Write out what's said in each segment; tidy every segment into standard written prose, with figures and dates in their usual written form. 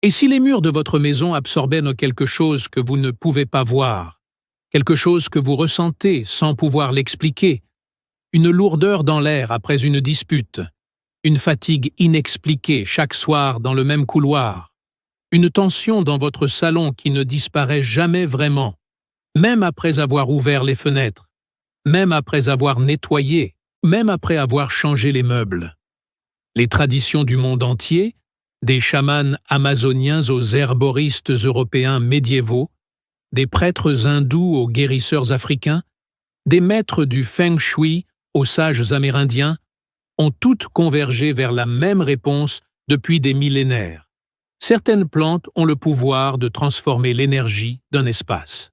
Et si les murs de votre maison absorbaient quelque chose que vous ne pouvez pas voir, quelque chose que vous ressentez sans pouvoir l'expliquer, une lourdeur dans l'air après une dispute, une fatigue inexpliquée chaque soir dans le même couloir, une tension dans votre salon qui ne disparaît jamais vraiment, même après avoir ouvert les fenêtres, même après avoir nettoyé, même après avoir changé les meubles. Les traditions du monde entier, des chamans amazoniens aux herboristes européens médiévaux, des prêtres hindous aux guérisseurs africains, des maîtres du feng shui aux sages amérindiens, ont toutes convergé vers la même réponse depuis des millénaires. Certaines plantes ont le pouvoir de transformer l'énergie d'un espace.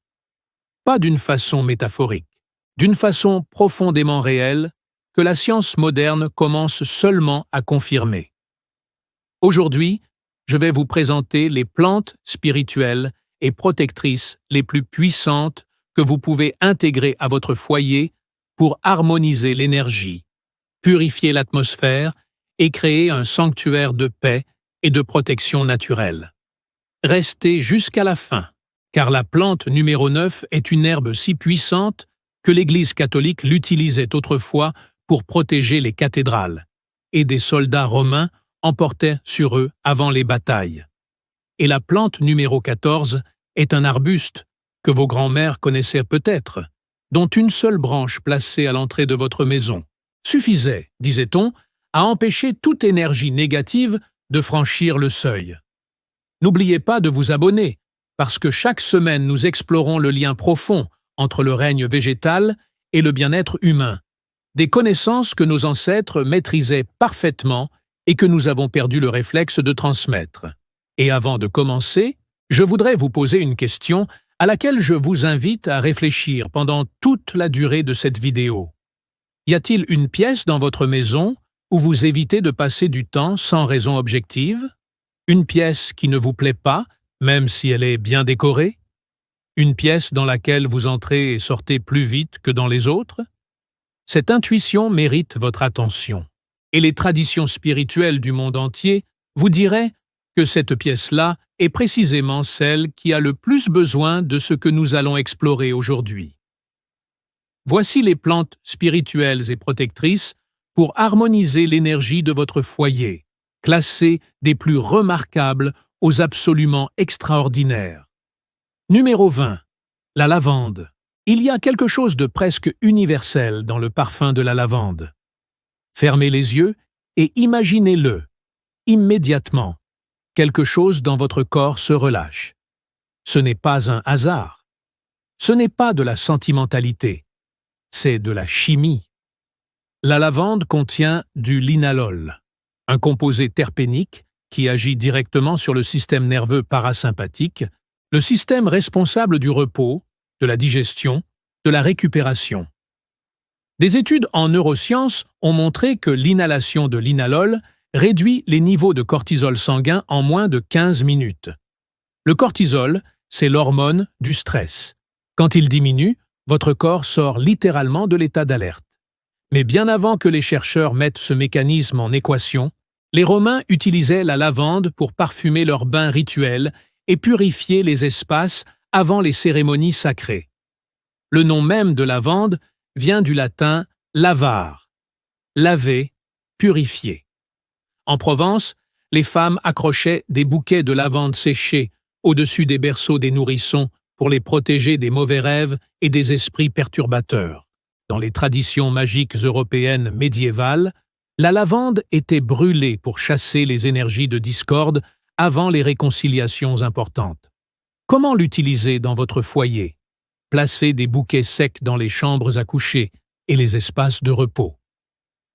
Pas d'une façon métaphorique, d'une façon profondément réelle que la science moderne commence seulement à confirmer. Aujourd'hui, je vais vous présenter les plantes spirituelles et protectrices les plus puissantes que vous pouvez intégrer à votre foyer pour harmoniser l'énergie, purifier l'atmosphère et créer un sanctuaire de paix et de protection naturelle. Restez jusqu'à la fin, car la plante numéro 9 est une herbe si puissante que l'Église catholique l'utilisait autrefois pour protéger les cathédrales, et des soldats romains en portaient sur eux avant les batailles. Et la plante numéro 14 est un arbuste que vos grands-mères connaissaient peut-être, dont une seule branche placée à l'entrée de votre maison suffisait, disait-on, à empêcher toute énergie négative de franchir le seuil. N'oubliez pas de vous abonner, parce que chaque semaine nous explorons le lien profond entre le règne végétal et le bien-être humain, des connaissances que nos ancêtres maîtrisaient parfaitement et que nous avons perdu le réflexe de transmettre. Et avant de commencer, je voudrais vous poser une question à laquelle je vous invite à réfléchir pendant toute la durée de cette vidéo. Y a-t-il une pièce dans votre maison où vous évitez de passer du temps sans raison objective? Une pièce qui ne vous plaît pas, même si elle est bien décorée? Une pièce dans laquelle vous entrez et sortez plus vite que dans les autres? Cette intuition mérite votre attention. Et les traditions spirituelles du monde entier vous diraient que cette pièce-là est précisément celle qui a le plus besoin de ce que nous allons explorer aujourd'hui. Voici les plantes spirituelles et protectrices pour harmoniser l'énergie de votre foyer, classées des plus remarquables aux absolument extraordinaires. Numéro 20. La lavande. Il y a quelque chose de presque universel dans le parfum de la lavande. Fermez les yeux et imaginez-le. Immédiatement, quelque chose dans votre corps se relâche. Ce n'est pas un hasard. Ce n'est pas de la sentimentalité. C'est de la chimie. La lavande contient du linalol, un composé terpénique qui agit directement sur le système nerveux parasympathique, le système responsable du repos, de la digestion, de la récupération. Des études en neurosciences ont montré que l'inhalation de linalol réduit les niveaux de cortisol sanguin en moins de 15 minutes. Le cortisol, c'est l'hormone du stress. Quand il diminue, votre corps sort littéralement de l'état d'alerte. Mais bien avant que les chercheurs mettent ce mécanisme en équation, les Romains utilisaient la lavande pour parfumer leurs bains rituels et purifier les espaces avant les cérémonies sacrées. Le nom même de lavande vient du latin lavar, laver, purifier. En Provence, les femmes accrochaient des bouquets de lavande séchés au-dessus des berceaux des nourrissons pour les protéger des mauvais rêves et des esprits perturbateurs. Dans les traditions magiques européennes médiévales, la lavande était brûlée pour chasser les énergies de discorde avant les réconciliations importantes. Comment l'utiliser dans votre foyer? Placez des bouquets secs dans les chambres à coucher et les espaces de repos.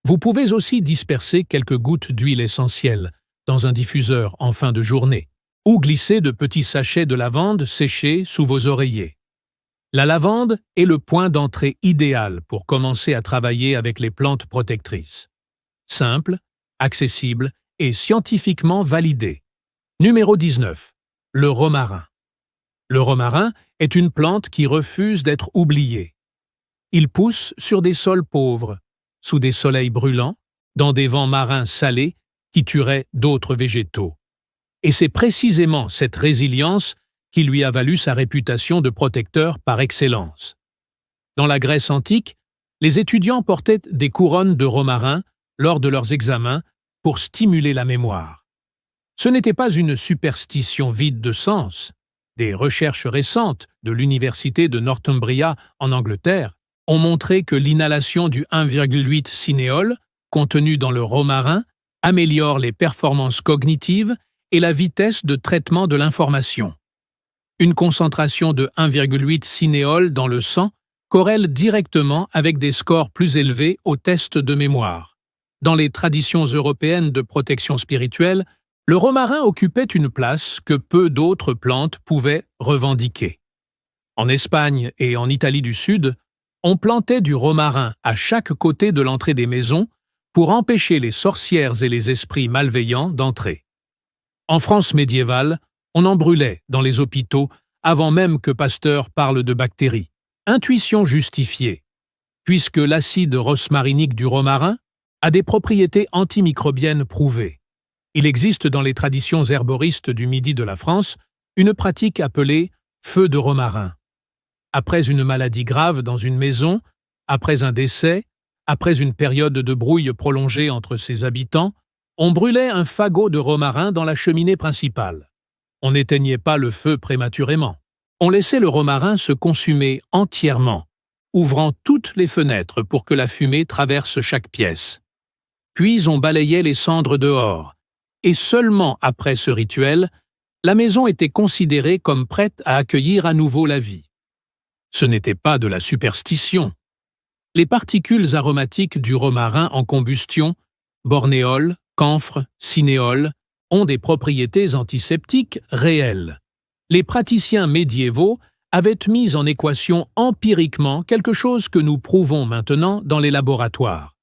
Vous pouvez aussi disperser quelques gouttes d'huile essentielle dans un diffuseur en fin de journée, ou glisser de petits sachets de lavande séchés sous vos oreillers. La lavande est le point d'entrée idéal pour commencer à travailler avec les plantes protectrices. Simple, accessible et scientifiquement validé. Numéro 19. Le romarin. Le romarin est une plante qui refuse d'être oubliée. Il pousse sur des sols pauvres, sous des soleils brûlants, dans des vents marins salés qui tueraient d'autres végétaux. Et c'est précisément cette résilience qui lui a valu sa réputation de protecteur par excellence. Dans la Grèce antique, les étudiants portaient des couronnes de romarin lors de leurs examens pour stimuler la mémoire. Ce n'était pas une superstition vide de sens. Des recherches récentes de l'université de Northumbria en Angleterre ont montré que l'inhalation du 1,8 cinéole contenu dans le romarin améliore les performances cognitives et la vitesse de traitement de l'information. Une concentration de 1,8 cinéole dans le sang corrèle directement avec des scores plus élevés aux tests de mémoire. Dans les traditions européennes de protection spirituelle, le romarin occupait une place que peu d'autres plantes pouvaient revendiquer. En Espagne et en Italie du Sud, on plantait du romarin à chaque côté de l'entrée des maisons pour empêcher les sorcières et les esprits malveillants d'entrer. En France médiévale, on en brûlait dans les hôpitaux avant même que Pasteur parle de bactéries. Intuition justifiée, puisque l'acide rosmarinique du romarin a des propriétés antimicrobiennes prouvées. Il existe dans les traditions herboristes du midi de la France une pratique appelée « feu de romarin ». Après une maladie grave dans une maison, après un décès, après une période de brouille prolongée entre ses habitants, on brûlait un fagot de romarin dans la cheminée principale. On n'éteignait pas le feu prématurément. On laissait le romarin se consumer entièrement, ouvrant toutes les fenêtres pour que la fumée traverse chaque pièce. Puis on balayait les cendres dehors, et seulement après ce rituel, la maison était considérée comme prête à accueillir à nouveau la vie. Ce n'était pas de la superstition. Les particules aromatiques du romarin en combustion, bornéol, camphre, cinéole, ont des propriétés antiseptiques réelles. Les praticiens médiévaux avaient mis en équation empiriquement quelque chose que nous prouvons maintenant dans les laboratoires.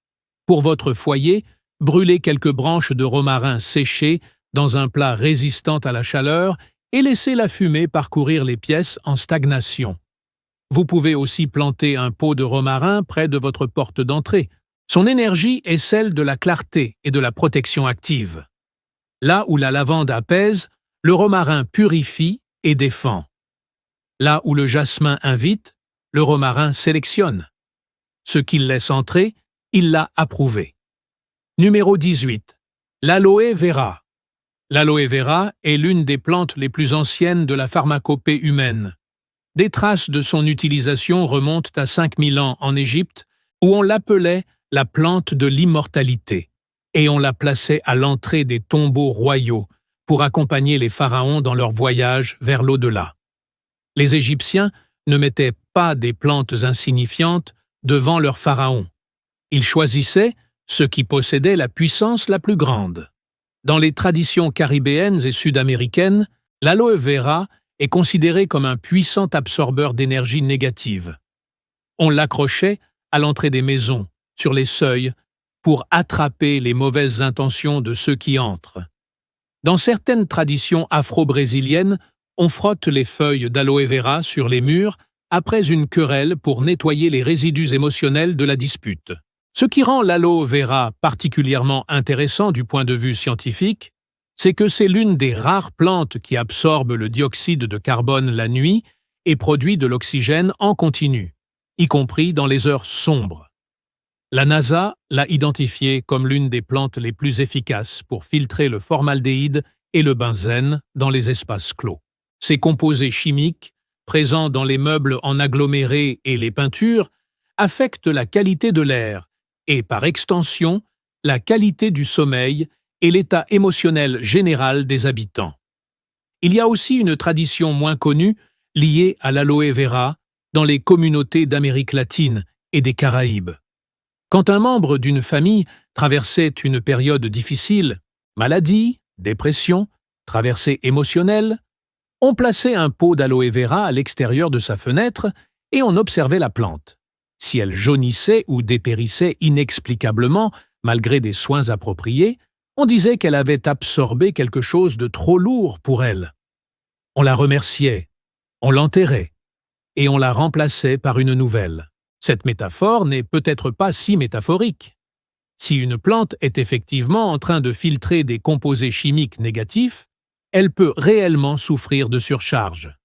Pour votre foyer, brûlez quelques branches de romarin séchées dans un plat résistant à la chaleur et laissez la fumée parcourir les pièces en stagnation. Vous pouvez aussi planter un pot de romarin près de votre porte d'entrée. Son énergie est celle de la clarté et de la protection active. Là où la lavande apaise, le romarin purifie et défend. Là où le jasmin invite, le romarin sélectionne. Ce qu'il laisse entrer, il l'a approuvé. Numéro 18. L'aloe vera. L'aloe vera est l'une des plantes les plus anciennes de la pharmacopée humaine. Des traces de son utilisation remontent à 5000 ans en Égypte, où on l'appelait la plante de l'immortalité, et on la plaçait à l'entrée des tombeaux royaux pour accompagner les pharaons dans leur voyage vers l'au-delà. Les Égyptiens ne mettaient pas des plantes insignifiantes devant leurs pharaons. Ils choisissaient ceux qui possédaient la puissance la plus grande. Dans les traditions caribéennes et sud-américaines, l'aloe vera est considéré comme un puissant absorbeur d'énergie négative. On l'accrochait à l'entrée des maisons, sur les seuils, pour attraper les mauvaises intentions de ceux qui entrent. Dans certaines traditions afro-brésiliennes, on frotte les feuilles d'aloe vera sur les murs après une querelle pour nettoyer les résidus émotionnels de la dispute. Ce qui rend l'aloe vera particulièrement intéressant du point de vue scientifique, c'est que c'est l'une des rares plantes qui absorbe le dioxyde de carbone la nuit et produit de l'oxygène en continu, y compris dans les heures sombres. La NASA l'a identifiée comme l'une des plantes les plus efficaces pour filtrer le formaldéhyde et le benzène dans les espaces clos. Ces composés chimiques, présents dans les meubles en agglomérés et les peintures, affectent la qualité de l'air et, par extension, la qualité du sommeil et l'état émotionnel général des habitants. Il y a aussi une tradition moins connue liée à l'aloe vera dans les communautés d'Amérique latine et des Caraïbes. Quand un membre d'une famille traversait une période difficile, maladie, dépression, traversée émotionnelle, on plaçait un pot d'aloe vera à l'extérieur de sa fenêtre et on observait la plante. Si elle jaunissait ou dépérissait inexplicablement, malgré des soins appropriés, on disait qu'elle avait absorbé quelque chose de trop lourd pour elle. On la remerciait, on l'enterrait, et on la remplaçait par une nouvelle. Cette métaphore n'est peut-être pas si métaphorique. Si une plante est effectivement en train de filtrer des composés chimiques négatifs, elle peut réellement souffrir de surcharge.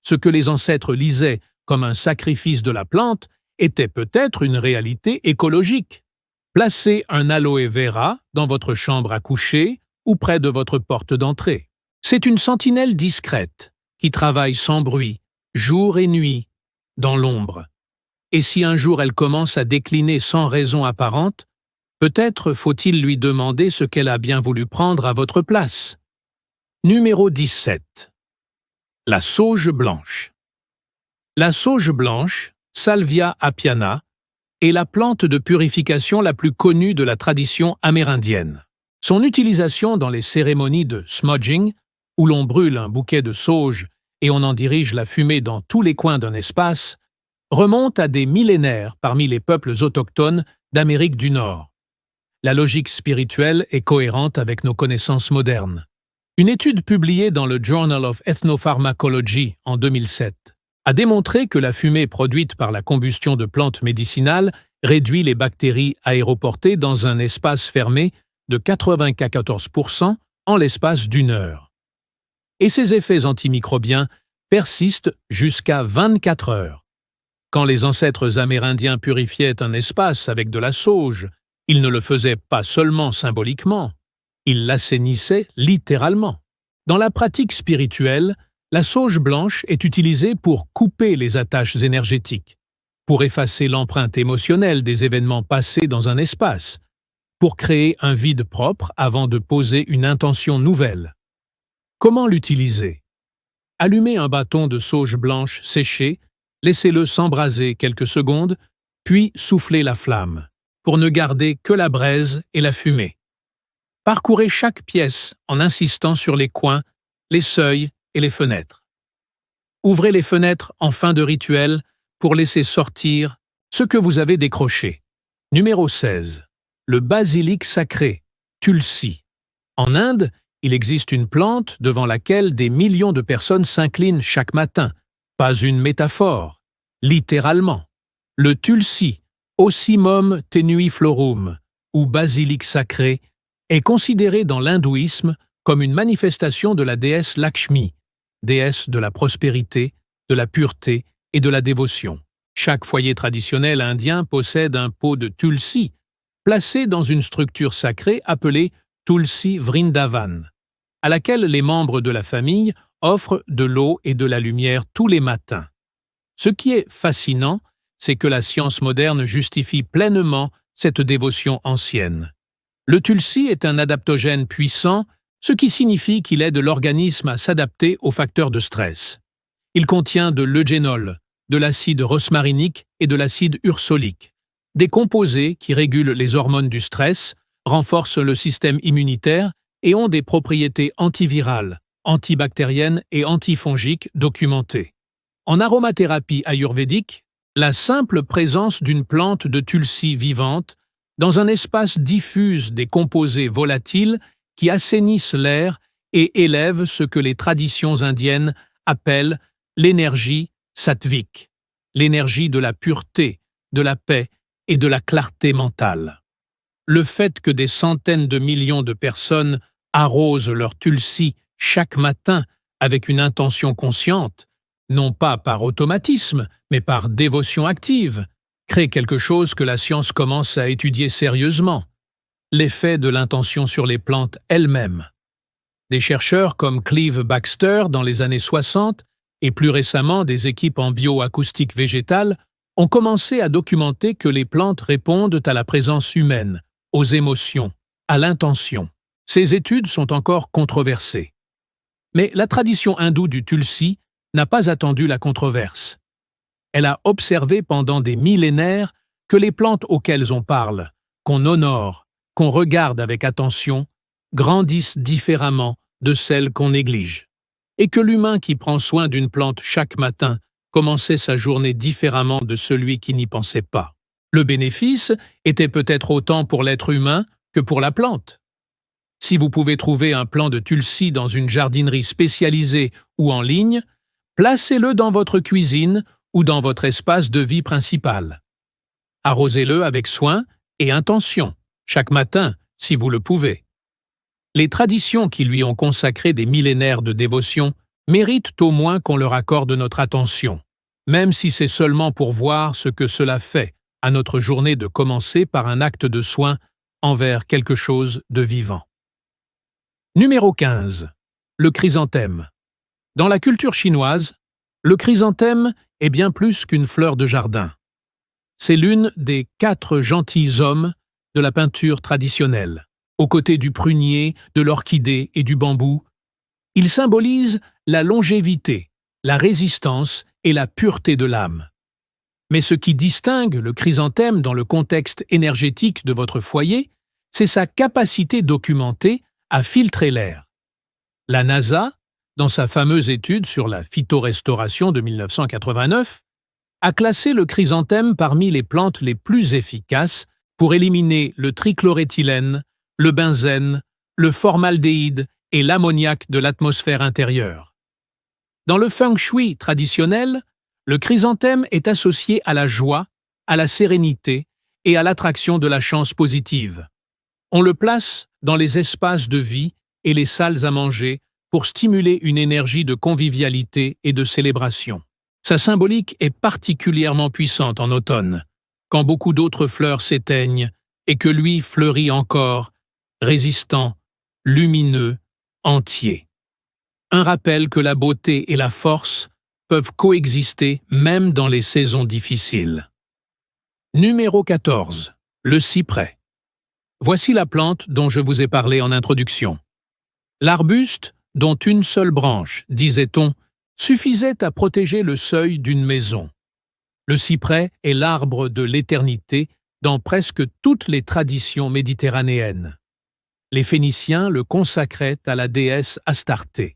Ce que les ancêtres lisaient comme un sacrifice de la plante était peut-être une réalité écologique. Placez un aloe vera dans votre chambre à coucher ou près de votre porte d'entrée. C'est une sentinelle discrète qui travaille sans bruit, jour et nuit, dans l'ombre. Et si un jour elle commence à décliner sans raison apparente, peut-être faut-il lui demander ce qu'elle a bien voulu prendre à votre place. Numéro 17. La sauge blanche. La sauge blanche, Salvia apiana, est la plante de purification la plus connue de la tradition amérindienne. Son utilisation dans les cérémonies de smudging, où l'on brûle un bouquet de sauge et on en dirige la fumée dans tous les coins d'un espace, remonte à des millénaires parmi les peuples autochtones d'Amérique du Nord. La logique spirituelle est cohérente avec nos connaissances modernes. Une étude publiée dans le Journal of Ethnopharmacology en 2007 a démontré que la fumée produite par la combustion de plantes médicinales réduit les bactéries aéroportées dans un espace fermé de 94% en l'espace d'une heure. Et ces effets antimicrobiens persistent jusqu'à 24 heures. Quand les ancêtres amérindiens purifiaient un espace avec de la sauge, ils ne le faisaient pas seulement symboliquement, ils l'assainissaient littéralement. Dans la pratique spirituelle, la sauge blanche est utilisée pour couper les attaches énergétiques, pour effacer l'empreinte émotionnelle des événements passés dans un espace, pour créer un vide propre avant de poser une intention nouvelle. Comment l'utiliser? Allumez un bâton de sauge blanche séché, laissez-le s'embraser quelques secondes, puis soufflez la flamme, pour ne garder que la braise et la fumée. Parcourez chaque pièce en insistant sur les coins, les seuils et les fenêtres. Ouvrez les fenêtres en fin de rituel pour laisser sortir ce que vous avez décroché. Numéro 16. Le basilic sacré, Tulsi. En Inde, il existe une plante devant laquelle des millions de personnes s'inclinent chaque matin. Pas une métaphore, littéralement. Le Tulsi, Ocimum tenuiflorum, ou basilic sacré, est considéré dans l'hindouisme comme une manifestation de la déesse Lakshmi, déesse de la prospérité, de la pureté et de la dévotion. Chaque foyer traditionnel indien possède un pot de Tulsi, placé dans une structure sacrée appelée Tulsi Vrindavan, à laquelle les membres de la famille offrent de l'eau et de la lumière tous les matins. Ce qui est fascinant, c'est que la science moderne justifie pleinement cette dévotion ancienne. Le Tulsi est un adaptogène puissant, ce qui signifie qu'il aide l'organisme à s'adapter aux facteurs de stress. Il contient de l'eugénol, de l'acide rosmarinique et de l'acide ursolique, des composés qui régulent les hormones du stress, renforcent le système immunitaire et ont des propriétés antivirales, antibactériennes et antifongiques documentées. En aromathérapie ayurvédique, la simple présence d'une plante de Tulsi vivante dans un espace diffuse des composés volatiles qui assainissent l'air et élèvent ce que les traditions indiennes appellent l'énergie sattvique, l'énergie de la pureté, de la paix et de la clarté mentale. Le fait que des centaines de millions de personnes arrosent leur Tulsi chaque matin avec une intention consciente, non pas par automatisme, mais par dévotion active, crée quelque chose que la science commence à étudier sérieusement, l'effet de l'intention sur les plantes elles-mêmes. Des chercheurs comme Cleve Baxter dans les années 60 et plus récemment des équipes en bioacoustique végétale ont commencé à documenter que les plantes répondent à la présence humaine, aux émotions, à l'intention. Ces études sont encore controversées. Mais la tradition hindoue du Tulsi n'a pas attendu la controverse. Elle a observé pendant des millénaires que les plantes auxquelles on parle, qu'on honore, qu'on regarde avec attention, grandissent différemment de celles qu'on néglige, et que l'humain qui prend soin d'une plante chaque matin commençait sa journée différemment de celui qui n'y pensait pas. Le bénéfice était peut-être autant pour l'être humain que pour la plante. Si vous pouvez trouver un plant de Tulsi dans une jardinerie spécialisée ou en ligne, placez-le dans votre cuisine ou dans votre espace de vie principal. Arrosez-le avec soin et intention, chaque matin, si vous le pouvez. Les traditions qui lui ont consacré des millénaires de dévotion méritent au moins qu'on leur accorde notre attention, même si c'est seulement pour voir ce que cela fait à notre journée de commencer par un acte de soin envers quelque chose de vivant. Numéro 15. Le chrysanthème. Dans la culture chinoise, le chrysanthème est bien plus qu'une fleur de jardin. C'est l'une des 4 gentilshommes de la peinture traditionnelle. Aux côtés du prunier, de l'orchidée et du bambou, il symbolise la longévité, la résistance et la pureté de l'âme. Mais ce qui distingue le chrysanthème dans le contexte énergétique de votre foyer, c'est sa capacité documentée à filtrer l'air. La NASA, dans sa fameuse étude sur la phytorestauration de 1989, a classé le chrysanthème parmi les plantes les plus efficaces pour éliminer le trichloréthylène, le benzène, le formaldéhyde et l'ammoniac de l'atmosphère intérieure. Dans le feng shui traditionnel, le chrysanthème est associé à la joie, à la sérénité et à l'attraction de la chance positive. On le place dans les espaces de vie et les salles à manger pour stimuler une énergie de convivialité et de célébration. Sa symbolique est particulièrement puissante en automne, quand beaucoup d'autres fleurs s'éteignent et que lui fleurit encore, résistant, lumineux, entier. Un rappel que la beauté et la force peuvent coexister même dans les saisons difficiles. Numéro 14. Le cyprès. Voici la plante dont je vous ai parlé en introduction. L'arbuste, dont une seule branche, disait-on, suffisait à protéger le seuil d'une maison. Le cyprès est l'arbre de l'éternité dans presque toutes les traditions méditerranéennes. Les Phéniciens le consacraient à la déesse Astarté.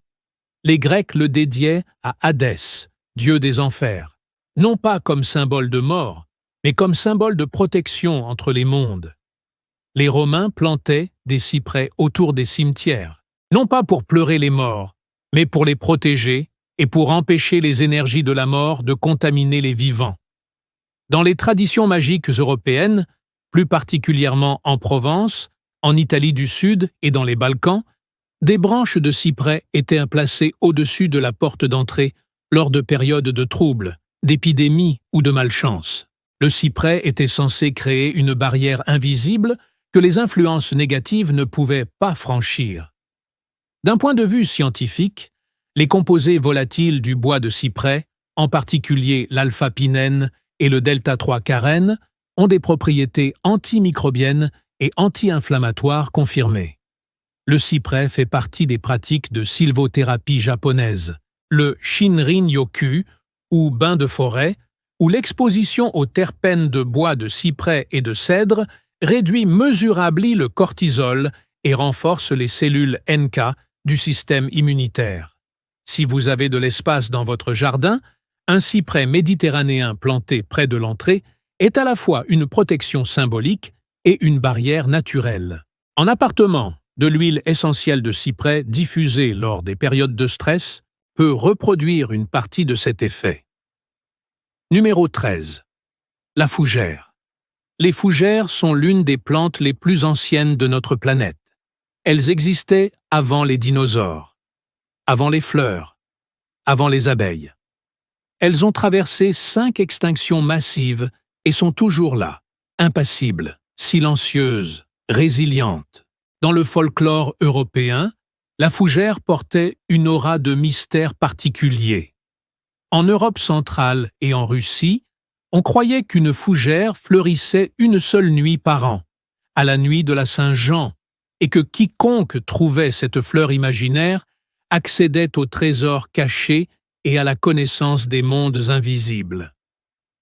Les Grecs le dédiaient à Hadès, dieu des enfers, non pas comme symbole de mort, mais comme symbole de protection entre les mondes. Les Romains plantaient des cyprès autour des cimetières, non pas pour pleurer les morts, mais pour les protéger et pour empêcher les énergies de la mort de contaminer les vivants. Dans les traditions magiques européennes, plus particulièrement en Provence, en Italie du Sud et dans les Balkans, des branches de cyprès étaient placées au-dessus de la porte d'entrée lors de périodes de troubles, d'épidémies ou de malchance. Le cyprès était censé créer une barrière invisible que les influences négatives ne pouvaient pas franchir. D'un point de vue scientifique, les composés volatiles du bois de cyprès, en particulier l'alpha-pinène et le delta-3-carène, ont des propriétés antimicrobiennes et anti-inflammatoires confirmées. Le cyprès fait partie des pratiques de sylvothérapie japonaise, le Shinrin-yoku, ou bain de forêt, où l'exposition aux terpènes de bois de cyprès et de cèdre réduit mesurablement le cortisol et renforce les cellules NK du système immunitaire. Si vous avez de l'espace dans votre jardin, un cyprès méditerranéen planté près de l'entrée est à la fois une protection symbolique et une barrière naturelle. En appartement, de l'huile essentielle de cyprès diffusée lors des périodes de stress peut reproduire une partie de cet effet. Numéro 13. La fougère. Les fougères sont l'une des plantes les plus anciennes de notre planète. Elles existaient avant les dinosaures, avant les fleurs, avant les abeilles. Elles ont traversé 5 extinctions massives et sont toujours là, impassibles, silencieuses, résilientes. Dans le folklore européen, la fougère portait une aura de mystère particulier. En Europe centrale et en Russie, on croyait qu'une fougère fleurissait une seule nuit par an, à la nuit de la Saint-Jean, et que quiconque trouvait cette fleur imaginaire accédait au trésor caché et à la connaissance des mondes invisibles.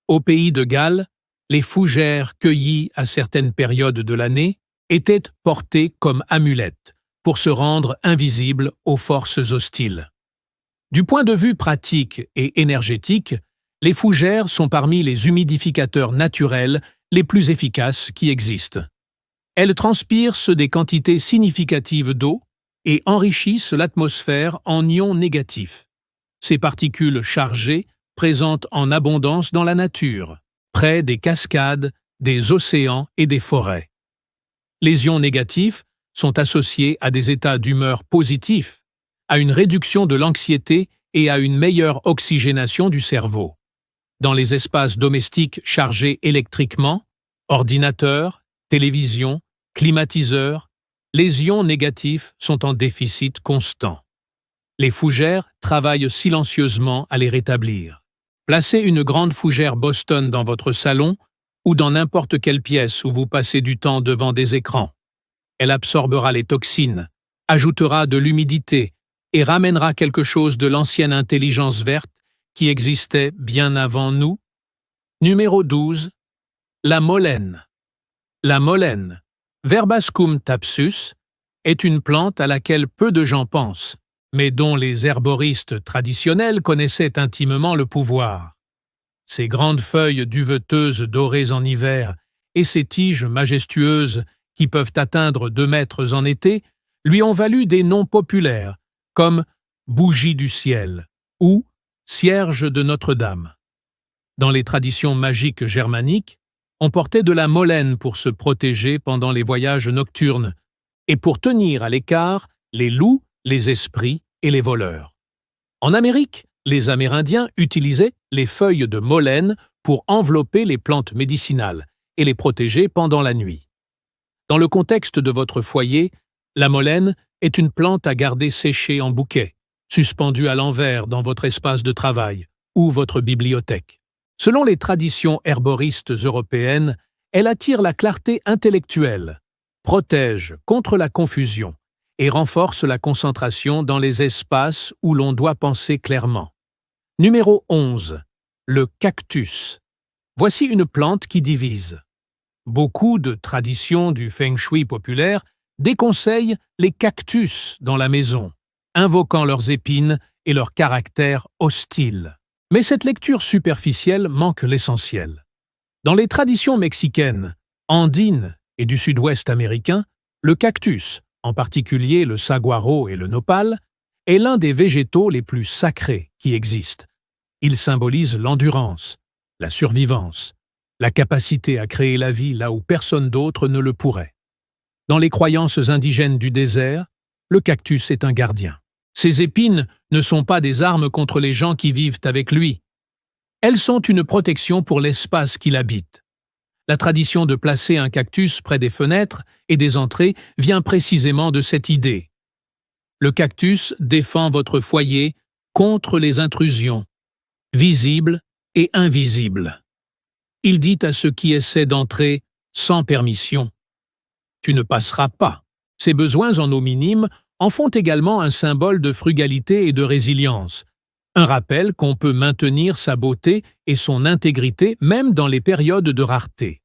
Au pays de Galles, les fougères cueillies à certaines périodes de l'année étaient portées comme amulettes pour se rendre invisibles aux forces hostiles. Du point de vue pratique et énergétique, les fougères sont parmi les humidificateurs naturels les plus efficaces qui existent. Elles transpirent des quantités significatives d'eau et enrichissent l'atmosphère en ions négatifs. Ces particules chargées présentes en abondance dans la nature, près des cascades, des océans et des forêts. Les ions négatifs sont associés à des états d'humeur positifs, à une réduction de l'anxiété et à une meilleure oxygénation du cerveau. Dans les espaces domestiques chargés électriquement, ordinateurs, télévision, climatiseurs, les ions négatifs sont en déficit constant. Les fougères travaillent silencieusement à les rétablir. Placez une grande fougère Boston dans votre salon ou dans n'importe quelle pièce où vous passez du temps devant des écrans. Elle absorbera les toxines, ajoutera de l'humidité et ramènera quelque chose de l'ancienne intelligence verte qui existait bien avant nous. Numéro 12. La molène. La molène, Verbascum thapsus, est une plante à laquelle peu de gens pensent, mais dont les herboristes traditionnels connaissaient intimement le pouvoir. Ses grandes feuilles duveteuses dorées en hiver et ses tiges majestueuses qui peuvent atteindre 2 mètres en été lui ont valu des noms populaires comme bougie du ciel ou cierge de Notre-Dame. Dans les traditions magiques germaniques, on portait de la molène pour se protéger pendant les voyages nocturnes et pour tenir à l'écart les loups, les esprits et les voleurs. En Amérique, les Amérindiens utilisaient les feuilles de molène pour envelopper les plantes médicinales et les protéger pendant la nuit. Dans le contexte de votre foyer, la molène est une plante à garder séchée en bouquet, suspendue à l'envers dans votre espace de travail ou votre bibliothèque. Selon les traditions herboristes européennes, elle attire la clarté intellectuelle, protège contre la confusion et renforce la concentration dans les espaces où l'on doit penser clairement. Numéro 11. Le cactus. Voici une plante qui divise. Beaucoup de traditions du feng shui populaire déconseillent les cactus dans la maison, invoquant leurs épines et leur caractère hostile. Mais cette lecture superficielle manque l'essentiel. Dans les traditions mexicaines, andines et du sud-ouest américain, le cactus, en particulier le saguaro et le nopal, est l'un des végétaux les plus sacrés qui existent. Il symbolise l'endurance, la survivance, la capacité à créer la vie là où personne d'autre ne le pourrait. Dans les croyances indigènes du désert, le cactus est un gardien. Ses épines ne sont pas des armes contre les gens qui vivent avec lui. Elles sont une protection pour l'espace qu'il habite. La tradition de placer un cactus près des fenêtres et des entrées vient précisément de cette idée. Le cactus défend votre foyer contre les intrusions, visibles et invisibles. Il dit à ceux qui essaient d'entrer sans permission « Tu ne passeras pas ». Ses besoins en eau minime en font également un symbole de frugalité et de résilience, un rappel qu'on peut maintenir sa beauté et son intégrité même dans les périodes de rareté.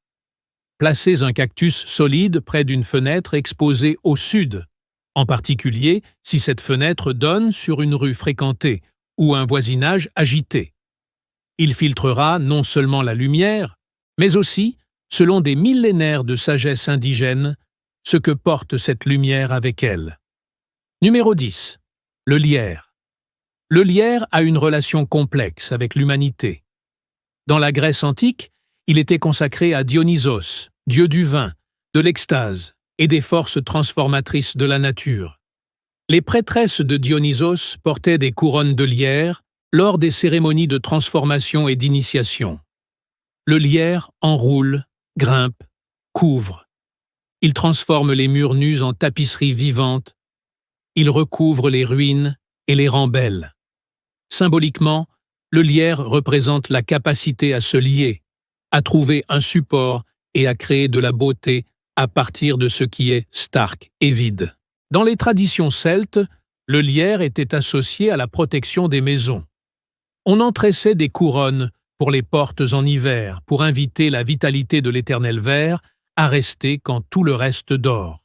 Placez un cactus solide près d'une fenêtre exposée au sud, en particulier si cette fenêtre donne sur une rue fréquentée ou un voisinage agité. Il filtrera non seulement la lumière, mais aussi, selon des millénaires de sagesse indigène, ce que porte cette lumière avec elle. Numéro 10. Le lierre. Le lierre a une relation complexe avec l'humanité. Dans la Grèce antique, il était consacré à Dionysos, dieu du vin, de l'extase et des forces transformatrices de la nature. Les prêtresses de Dionysos portaient des couronnes de lierre lors des cérémonies de transformation et d'initiation. Le lierre enroule, grimpe, couvre. Il transforme les murs nus en tapisseries vivantes. Il recouvre les ruines et les rend belles. Symboliquement, le lierre représente la capacité à se lier, à trouver un support et à créer de la beauté à partir de ce qui est stark et vide. Dans les traditions celtes, le lierre était associé à la protection des maisons. On en tressait des couronnes pour les portes en hiver, pour inviter la vitalité de l'éternel vert à rester quand tout le reste dort.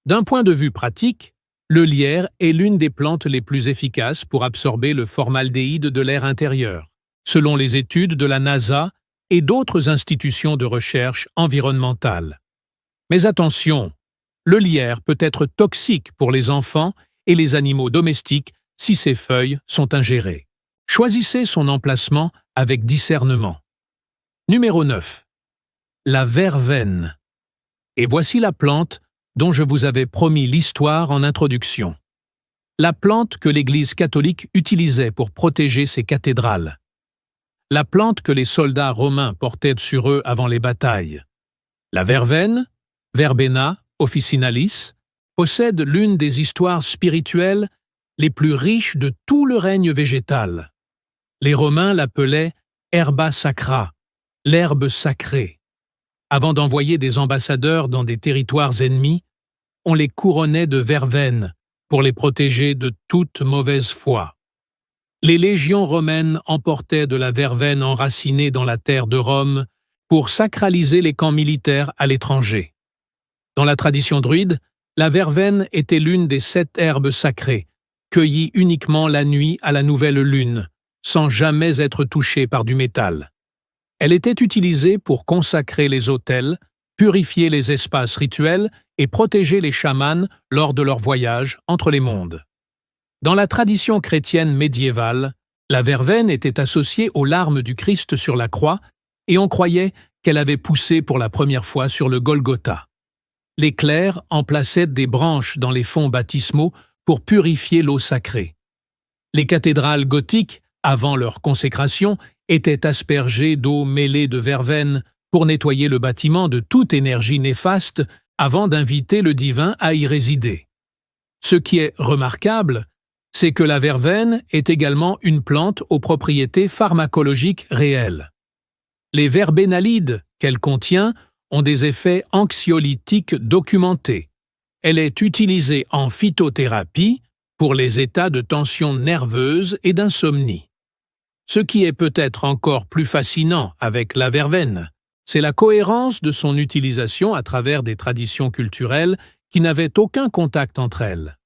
D'un point de vue pratique, le lierre est l'une des plantes les plus efficaces pour absorber le formaldéhyde de l'air intérieur, selon les études de la NASA et d'autres institutions de recherche environnementale. Mais attention, le lierre peut être toxique pour les enfants et les animaux domestiques si ses feuilles sont ingérées. Choisissez son emplacement avec discernement. Numéro 9. La verveine. Et voici la plante dont je vous avais promis l'histoire en introduction. La plante que l'Église catholique utilisait pour protéger ses cathédrales. La plante que les soldats romains portaient sur eux avant les batailles. La verveine, Verbena officinalis, possède l'une des histoires spirituelles les plus riches de tout le règne végétal. Les Romains l'appelaient herba sacra, l'herbe sacrée. Avant d'envoyer des ambassadeurs dans des territoires ennemis, on les couronnait de verveine pour les protéger de toute mauvaise foi. Les légions romaines emportaient de la verveine enracinée dans la terre de Rome pour sacraliser les camps militaires à l'étranger. Dans la tradition druide, la verveine était l'une des 7 herbes sacrées, cueillies uniquement la nuit à la nouvelle lune, sans jamais être touchée par du métal. Elle était utilisée pour consacrer les autels, purifier les espaces rituels et protéger les chamans lors de leur voyage entre les mondes. Dans la tradition chrétienne médiévale, la verveine était associée aux larmes du Christ sur la croix et on croyait qu'elle avait poussé pour la première fois sur le Golgotha. Les clercs en plaçaient des branches dans les fonds baptismaux pour purifier l'eau sacrée. Les cathédrales gothiques, avant leur consécration, étaient aspergées d'eau mêlée de verveine pour nettoyer le bâtiment de toute énergie néfaste avant d'inviter le divin à y résider. Ce qui est remarquable, c'est que la verveine est également une plante aux propriétés pharmacologiques réelles. Les verbénalides qu'elle contient ont des effets anxiolytiques documentés. Elle est utilisée en phytothérapie pour les états de tension nerveuse et d'insomnie. Ce qui est peut-être encore plus fascinant avec la verveine, c'est la cohérence de son utilisation à travers des traditions culturelles qui n'avaient aucun contact entre elles.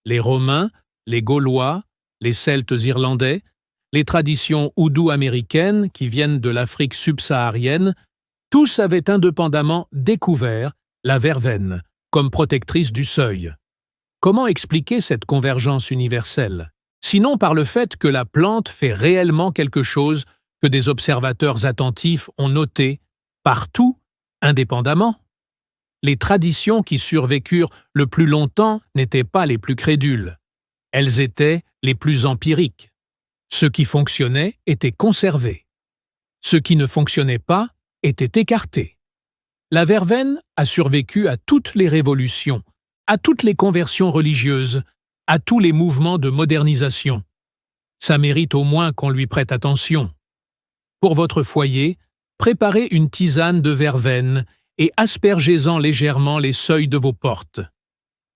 Les Romains, les Gaulois, les Celtes irlandais, les traditions oudou-américaines qui viennent de l'Afrique subsaharienne, tous avaient indépendamment découvert la verveine comme protectrice du seuil. Comment expliquer cette convergence universelle? Sinon par le fait que la plante fait réellement quelque chose que des observateurs attentifs ont noté, partout, indépendamment. Les traditions qui survécurent le plus longtemps n'étaient pas les plus crédules. Elles étaient les plus empiriques. Ce qui fonctionnait était conservé. Ce qui ne fonctionnait pas était écarté. La verveine a survécu à toutes les révolutions, à toutes les conversions religieuses, à tous les mouvements de modernisation. Ça mérite au moins qu'on lui prête attention. Pour votre foyer, préparez une tisane de verveine et aspergez-en légèrement les seuils de vos portes.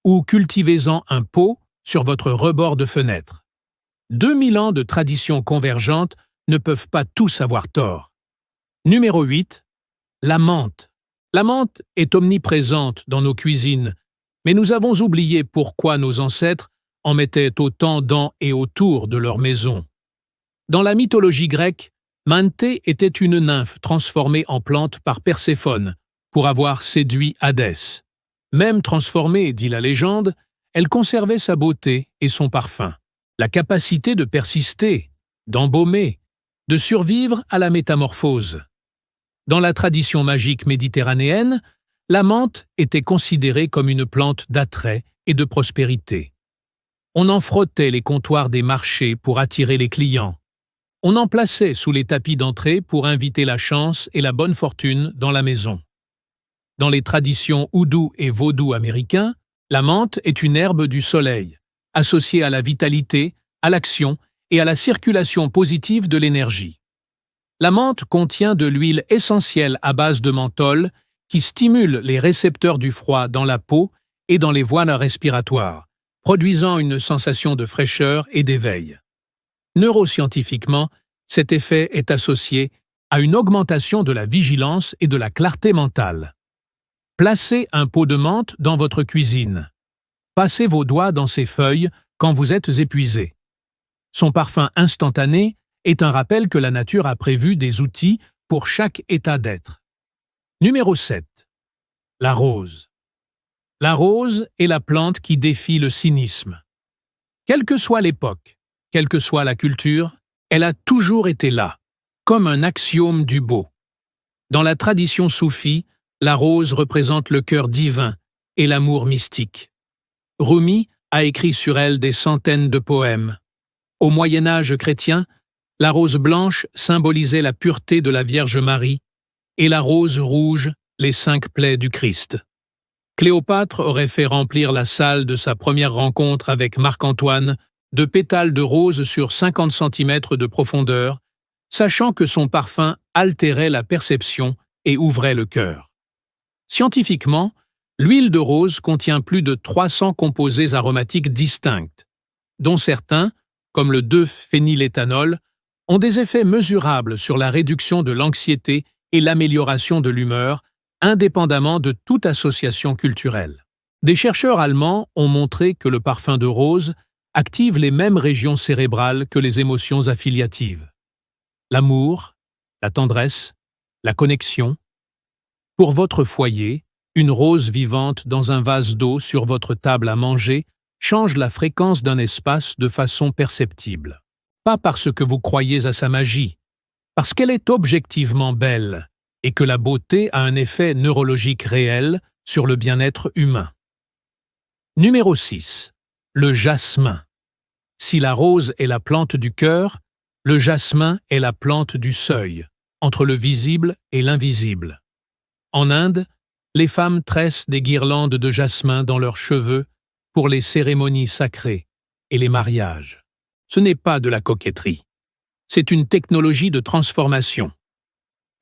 Ou cultivez-en un pot sur votre rebord de fenêtre. 2000 ans de traditions convergentes ne peuvent pas tous avoir tort. Numéro 8. La menthe. La menthe est omniprésente dans nos cuisines, mais nous avons oublié pourquoi nos ancêtres en mettaient autant dans et autour de leur maison. Dans la mythologie grecque, Manthé était une nymphe transformée en plante par Perséphone pour avoir séduit Hadès. Même transformée, dit la légende, elle conservait sa beauté et son parfum, la capacité de persister, d'embaumer, de survivre à la métamorphose. Dans la tradition magique méditerranéenne, la menthe était considérée comme une plante d'attrait et de prospérité. On en frottait les comptoirs des marchés pour attirer les clients. On en plaçait sous les tapis d'entrée pour inviter la chance et la bonne fortune dans la maison. Dans les traditions oudou et vaudou américains, la menthe est une herbe du soleil, associée à la vitalité, à l'action et à la circulation positive de l'énergie. La menthe contient de l'huile essentielle à base de menthol qui stimule les récepteurs du froid dans la peau et dans les voies respiratoires, produisant une sensation de fraîcheur et d'éveil. Neuroscientifiquement, cet effet est associé à une augmentation de la vigilance et de la clarté mentale. Placez un pot de menthe dans votre cuisine. Passez vos doigts dans ses feuilles quand vous êtes épuisé. Son parfum instantané est un rappel que la nature a prévu des outils pour chaque état d'être. Numéro 7. La rose. La rose est la plante qui défie le cynisme. Quelle que soit l'époque, quelle que soit la culture, elle a toujours été là, comme un axiome du beau. Dans la tradition soufie, la rose représente le cœur divin et l'amour mystique. Rumi a écrit sur elle des centaines de poèmes. Au Moyen-Âge chrétien, la rose blanche symbolisait la pureté de la Vierge Marie et la rose rouge les 5 plaies du Christ. Cléopâtre aurait fait remplir la salle de sa première rencontre avec Marc-Antoine de pétales de rose sur 50 cm de profondeur, sachant que son parfum altérait la perception et ouvrait le cœur. Scientifiquement, l'huile de rose contient plus de 300 composés aromatiques distincts, dont certains, comme le 2-phényléthanol, ont des effets mesurables sur la réduction de l'anxiété et l'amélioration de l'humeur, indépendamment de toute association culturelle. Des chercheurs allemands ont montré que le parfum de rose active les mêmes régions cérébrales que les émotions affiliatives. L'amour, la tendresse, la connexion. Pour votre foyer, une rose vivante dans un vase d'eau sur votre table à manger change la fréquence d'un espace de façon perceptible. Pas parce que vous croyez à sa magie, parce qu'elle est objectivement belle et que la beauté a un effet neurologique réel sur le bien-être humain. Numéro 6. Le jasmin. Si la rose est la plante du cœur, le jasmin est la plante du seuil, entre le visible et l'invisible. En Inde, les femmes tressent des guirlandes de jasmin dans leurs cheveux pour les cérémonies sacrées et les mariages. Ce n'est pas de la coquetterie. C'est une technologie de transformation.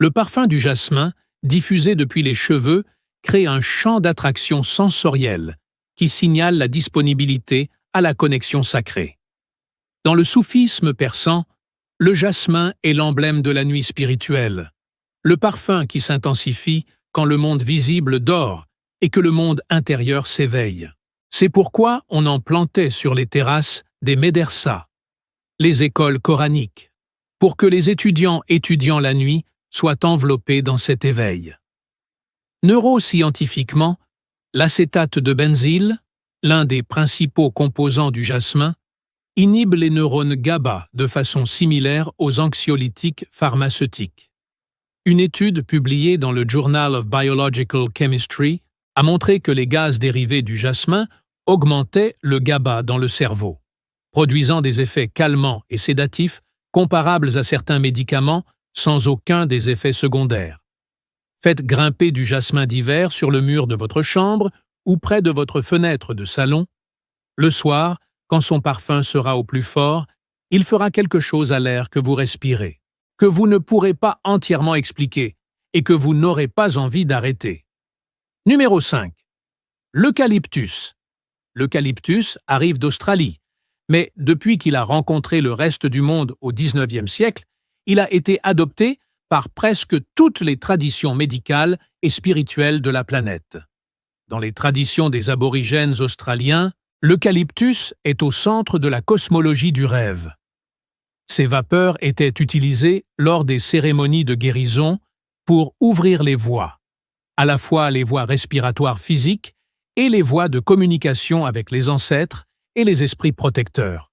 Le parfum du jasmin, diffusé depuis les cheveux, crée un champ d'attraction sensorielle qui signale la disponibilité à la connexion sacrée. Dans le soufisme persan, le jasmin est l'emblème de la nuit spirituelle, le parfum qui s'intensifie quand le monde visible dort et que le monde intérieur s'éveille. C'est pourquoi on en plantait sur les terrasses des médersas, les écoles coraniques, pour que les étudiants étudiant la nuit soient enveloppés dans cet éveil. Neuroscientifiquement, l'acétate de benzyle, l'un des principaux composants du jasmin, inhibe les neurones GABA de façon similaire aux anxiolytiques pharmaceutiques. Une étude publiée dans le Journal of Biological Chemistry a montré que les gaz dérivés du jasmin augmentaient le GABA dans le cerveau, produisant des effets calmants et sédatifs comparables à certains médicaments sans aucun des effets secondaires. Faites grimper du jasmin d'hiver sur le mur de votre chambre ou près de votre fenêtre de salon. Le soir, quand son parfum sera au plus fort, il fera quelque chose à l'air que vous respirez, que vous ne pourrez pas entièrement expliquer et que vous n'aurez pas envie d'arrêter. Numéro 5. L'eucalyptus. L'eucalyptus arrive d'Australie, mais depuis qu'il a rencontré le reste du monde au XIXe siècle, il a été adopté par presque toutes les traditions médicales et spirituelles de la planète. Dans les traditions des aborigènes australiens, l'eucalyptus est au centre de la cosmologie du rêve. Ces vapeurs étaient utilisées lors des cérémonies de guérison pour ouvrir les voies, à la fois les voies respiratoires physiques et les voies de communication avec les ancêtres et les esprits protecteurs.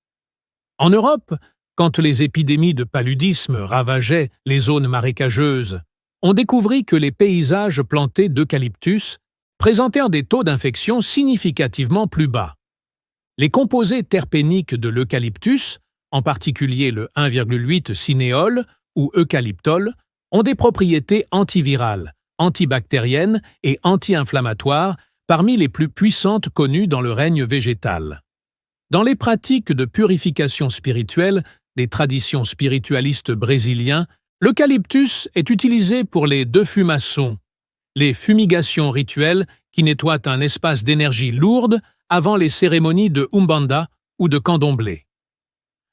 En Europe, quand les épidémies de paludisme ravageaient les zones marécageuses, on découvrit que les paysages plantés d'eucalyptus présentèrent des taux d'infection significativement plus bas. Les composés terpéniques de l'eucalyptus, en particulier le 1,8-cinéole ou eucalyptol, ont des propriétés antivirales, antibactériennes et anti-inflammatoires parmi les plus puissantes connues dans le règne végétal. Dans les pratiques de purification spirituelle des traditions spiritualistes brésiliens, l'eucalyptus est utilisé pour les defumaçons, les fumigations rituelles qui nettoient un espace d'énergie lourde avant les cérémonies de Umbanda ou de candomblé.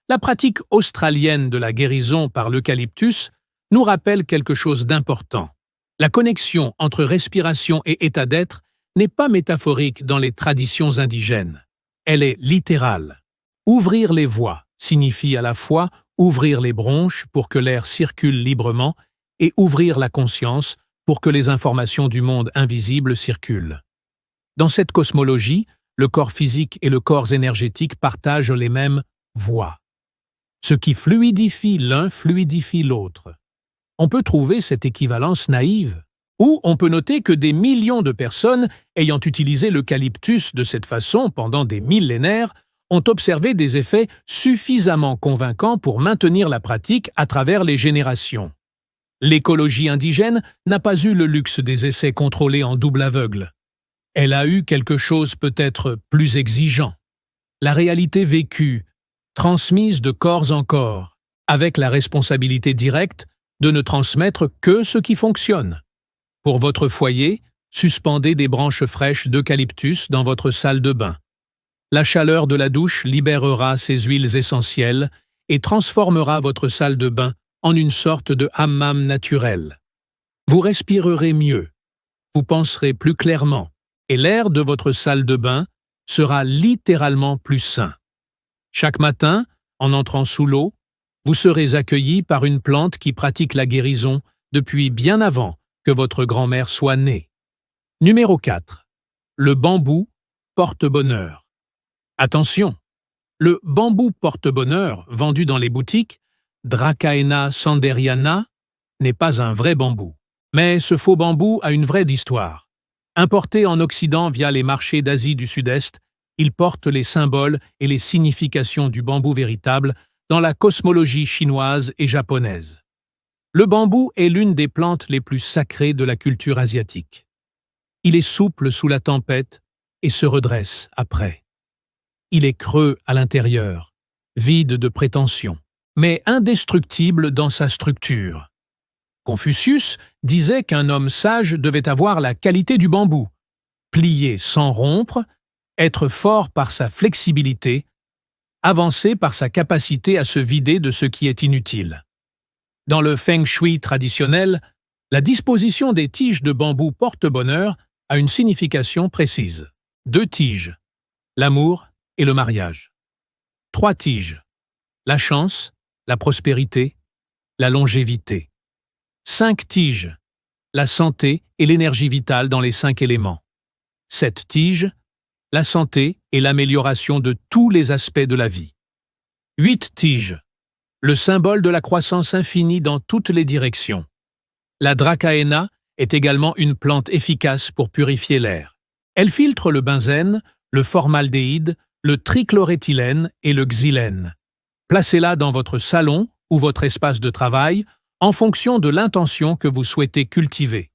La pratique australienne de la guérison par l'eucalyptus nous rappelle quelque chose d'important. La connexion entre respiration et état d'être n'est pas métaphorique dans les traditions indigènes. Elle est littérale. Ouvrir les voies signifie à la fois ouvrir les bronches pour que l'air circule librement et ouvrir la conscience pour que les informations du monde invisible circulent. Dans cette cosmologie, le corps physique et le corps énergétique partagent les mêmes voies. Ce qui fluidifie l'un fluidifie l'autre. On peut trouver cette équivalence naïve, Ou on peut noter que des millions de personnes ayant utilisé l'eucalyptus de cette façon pendant des millénaires ont observé des effets suffisamment convaincants pour maintenir la pratique à travers les générations. L'écologie indigène n'a pas eu le luxe des essais contrôlés en double aveugle. Elle a eu quelque chose peut-être plus exigeant. La réalité vécue, transmise de corps en corps, avec la responsabilité directe de ne transmettre que ce qui fonctionne. Pour votre foyer, suspendez des branches fraîches d'eucalyptus dans votre salle de bain. La chaleur de la douche libérera ces huiles essentielles et transformera votre salle de bain en une sorte de hammam naturel. Vous respirerez mieux, vous penserez plus clairement, et l'air de votre salle de bain sera littéralement plus sain. Chaque matin, en entrant sous l'eau, vous serez accueilli par une plante qui pratique la guérison depuis bien avant que votre grand-mère soit née. Numéro 4. Le bambou porte-bonheur. Attention, le bambou porte-bonheur vendu dans les boutiques, Dracaena sanderiana, n'est pas un vrai bambou. Mais ce faux bambou a une vraie histoire. Importé en Occident via les marchés d'Asie du Sud-Est, il porte les symboles et les significations du bambou véritable dans la cosmologie chinoise et japonaise. Le bambou est l'une des plantes les plus sacrées de la culture asiatique. Il est souple sous la tempête et se redresse après. Il est creux à l'intérieur, vide de prétention, mais indestructible dans sa structure. Confucius disait qu'un homme sage devait avoir la qualité du bambou, plier sans rompre, être fort par sa flexibilité, avancer par sa capacité à se vider de ce qui est inutile. Dans le feng shui traditionnel, la disposition des tiges de bambou porte-bonheur a une signification précise. 2 tiges, l'amour et le mariage. 3 tiges, la chance, la prospérité, la longévité. 5 tiges, la santé et l'énergie vitale dans les 5 éléments. 7 tiges, la santé et l'amélioration de tous les aspects de la vie. 8 tiges, le symbole de la croissance infinie dans toutes les directions. La Dracaena est également une plante efficace pour purifier l'air. Elle filtre le benzène, le formaldéhyde, le trichloréthylène et le xylène. Placez-la dans votre salon ou votre espace de travail en fonction de l'intention que vous souhaitez cultiver.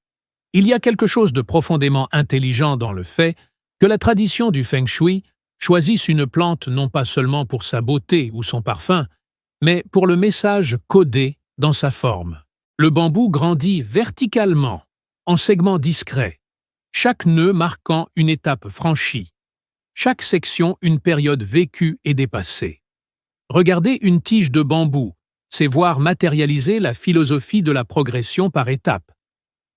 Il y a quelque chose de profondément intelligent dans le fait que la tradition du feng shui choisisse une plante non pas seulement pour sa beauté ou son parfum, mais pour le message codé dans sa forme. Le bambou grandit verticalement, en segments discrets, chaque nœud marquant une étape franchie, chaque section une période vécue et dépassée. Regarder une tige de bambou, c'est voir matérialiser la philosophie de la progression par étapes.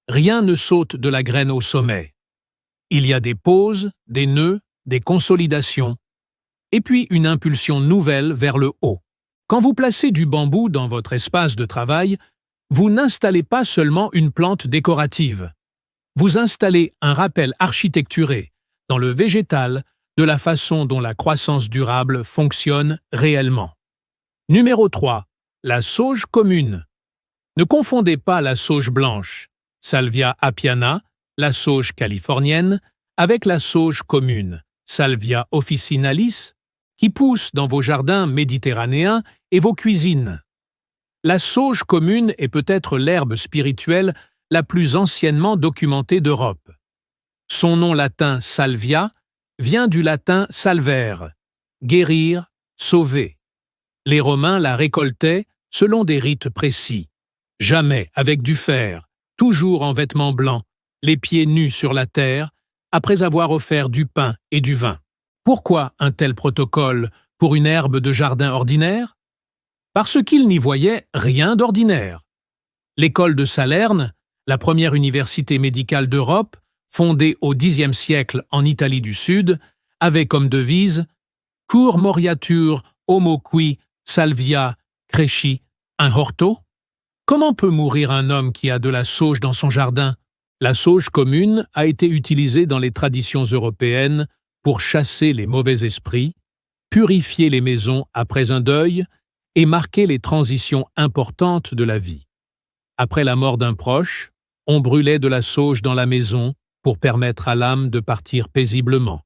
Rien ne saute de la graine au sommet. Il y a des pauses, des nœuds, des consolidations, et puis une impulsion nouvelle vers le haut. Quand vous placez du bambou dans votre espace de travail, vous n'installez pas seulement une plante décorative. Vous installez un rappel architecturé, dans le végétal, de la façon dont la croissance durable fonctionne réellement. Numéro 3. La sauge commune. Ne confondez pas la sauge blanche, Salvia apiana, la sauge californienne, avec la sauge commune, Salvia officinalis, qui pousse dans vos jardins méditerranéens et vos cuisines. La sauge commune est peut-être l'herbe spirituelle la plus anciennement documentée d'Europe. Son nom latin salvia vient du latin salvere, guérir, sauver. Les Romains la récoltaient selon des rites précis, jamais avec du fer, toujours en vêtements blancs, les pieds nus sur la terre, après avoir offert du pain et du vin. Pourquoi un tel protocole pour une herbe de jardin ordinaire? Parce qu'ils n'y voyaient rien d'ordinaire. L'école de Salerne, la première université médicale d'Europe, fondée au Xe siècle en Italie du Sud, avait comme devise « Cur moriatur homo qui salvia cresci un horto ». Comment peut mourir un homme qui a de la sauge dans son jardin? La sauge commune a été utilisée dans les traditions européennes pour chasser les mauvais esprits, purifier les maisons après un deuil et marquer les transitions importantes de la vie. Après la mort d'un proche, On brûlait de la sauge dans la maison pour permettre à l'âme de partir paisiblement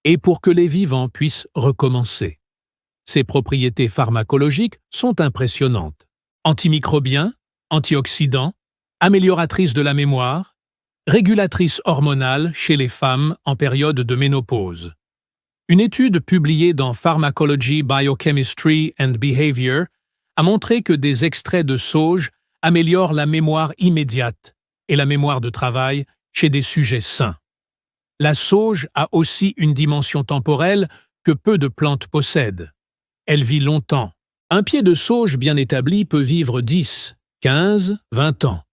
et pour que les vivants puissent recommencer. Ses propriétés pharmacologiques sont impressionnantes. Antimicrobien, antioxydant, amélioratrice de la mémoire, régulatrice hormonale chez les femmes en période de ménopause. Une étude publiée dans Pharmacology, Biochemistry and Behavior a montré que des extraits de sauge améliorent la mémoire immédiate et la mémoire de travail chez des sujets sains. La sauge a aussi une dimension temporelle que peu de plantes possèdent. Elle vit longtemps. Un pied de sauge bien établi peut vivre 10, 15, 20 ans.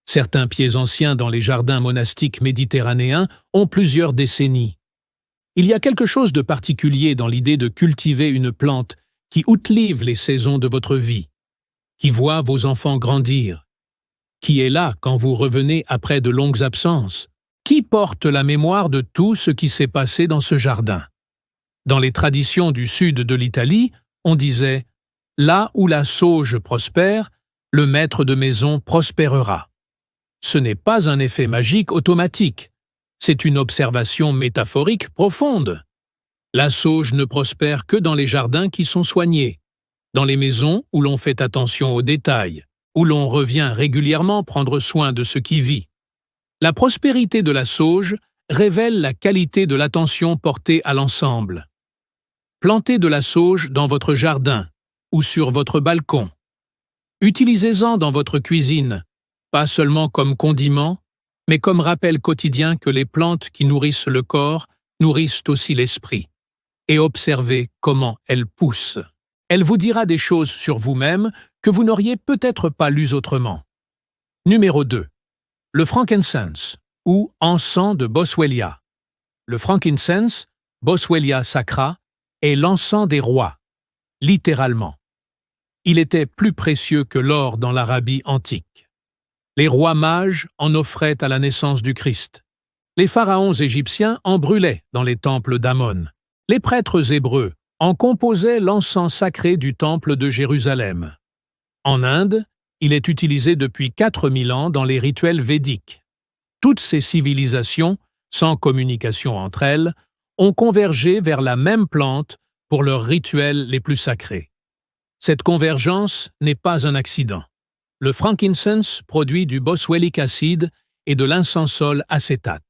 Certains pieds anciens dans les jardins monastiques méditerranéens ont plusieurs décennies. Il y a quelque chose de particulier dans l'idée de cultiver une plante qui outlive les saisons de votre vie, qui voit vos enfants grandir, qui est là quand vous revenez après de longues absences, qui porte la mémoire de tout ce qui s'est passé dans ce jardin. Dans les traditions du sud de l'Italie, on disait « Là où la sauge prospère, le maître de maison prospérera ». Ce n'est pas un effet magique automatique, c'est une observation métaphorique profonde. La sauge ne prospère que dans les jardins qui sont soignés, dans les maisons où l'on fait attention aux détails, où l'on revient régulièrement prendre soin de ce qui vit. La prospérité de la sauge révèle la qualité de l'attention portée à l'ensemble. Plantez de la sauge dans votre jardin ou sur votre balcon. Utilisez-en dans votre cuisine, pas seulement comme condiment, mais comme rappel quotidien que les plantes qui nourrissent le corps nourrissent aussi l'esprit. Et observez comment elles poussent. Elle vous dira des choses sur vous-même que vous n'auriez peut-être pas lues autrement. Numéro 2. Le frankincense, ou encens de Boswellia. Le frankincense, Boswellia sacra, est l'encens des rois, littéralement. Il était plus précieux que l'or dans l'Arabie antique. Les rois mages en offraient à la naissance du Christ. Les pharaons égyptiens en brûlaient dans les temples d'Amon. Les prêtres hébreux en composaient l'encens sacré du temple de Jérusalem. En Inde, il est utilisé depuis 4000 ans dans les rituels védiques. Toutes ces civilisations, sans communication entre elles, ont convergé vers la même plante pour leurs rituels les plus sacrés. Cette convergence n'est pas un accident. Le frankincense produit du boswellic acide et de l'incensol acétate.